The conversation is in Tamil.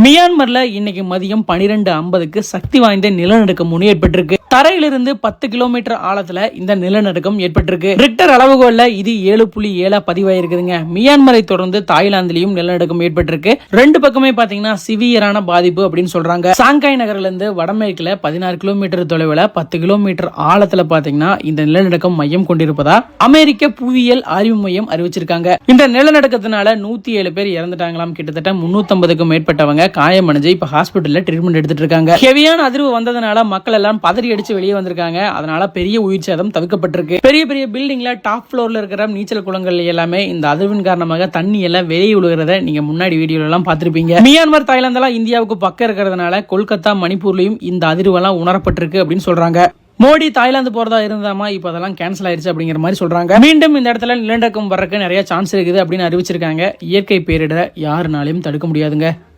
மியான்மர்ல இன்னைக்கு மதியம் 12:50க்கு சக்தி வாய்ந்த நிலநடுக்கம் ஒன்று ஏற்பட்டிருக்கு. தரையிலிருந்து 10 கிலோமீட்டர் ஆழத்துல இந்த நிலநடுக்கம் ஏற்பட்டிருக்கு. ரிக்டர் அளவுகோல்ல இது 7.7 பதிவாயிருக்குதுங்க. மியான்மரை தொடர்ந்து தாய்லாந்திலையும் நிலநடுக்கம் ஏற்பட்டிருக்கு. ரெண்டு பக்கமே பாத்தீங்கன்னா சிவியரான பாதிப்பு அப்படின்னு சொல்றாங்க. சாங்காய் நகர்ல இருந்து வடமேற்குல 16 கிலோமீட்டர் தொலைவில் 10 கிலோமீட்டர் ஆழத்துல பாத்தீங்கன்னா இந்த நிலநடுக்கம் மையம் கொண்டிருப்பதா அமெரிக்க புவியியல் ஆய்வு மையம் அறிவிச்சிருக்காங்க. இந்த நிலநடுக்கத்தினால 107 பேர் இறந்துட்டாங்களாம். கிட்டத்தட்ட 350க்கும் மேற்பட்டவங்க காயமடைஞ்சு இப்ப ஹாஸ்பிட்டல்ல ட்ரீட்மெண்ட் எடுத்துட்டு இருக்காங்க. ஹெவியான அதிர்வு வந்ததுனால மக்கள் எல்லாம் பதறி அடிச்சு வெளியே வந்திருக்காங்க. அதனால பெரிய உயிர் சேதம் தவிர்க்கப்பட்டிருக்கு. பெரிய பெரிய பில்டிங்ல டாப் ஃப்ளோர்ல இருக்கிற நீச்சல் குளங்கள் எல்லாமே இந்த அதிர்வின் காரணமாக தண்ணி எல்லாம் வெளியே விழுகிறத நீங்க முன்னாடி வீடியோல எல்லாம் பார்த்திருப்பீங்க. மியான்மர் தாய்லாந்து இந்தியாவுக்கு பக்கம் இருக்கிறதுனால கொல்கத்தா மணிப்பூர்லயும் இந்த அதிர்வெல்லாம் உணரப்பட்டிருக்கு அப்படின்னு சொல்றாங்க. மோடி தாய்லாந்து போறதா இருந்தாமா இப்ப அதெல்லாம் கேன்சல் ஆயிருச்சு அப்படிங்கிற மாதிரி சொல்றாங்க. மீண்டும் இந்த இடத்துல நிலநடுக்கம் வர்றதுக்கு நிறைய சான்ஸ் இருக்குது அப்படின்னு அறிவிச்சிருக்காங்க. இயற்கை பேரிடரை யாருனாலையும் தடுக்க முடியாதுங்க.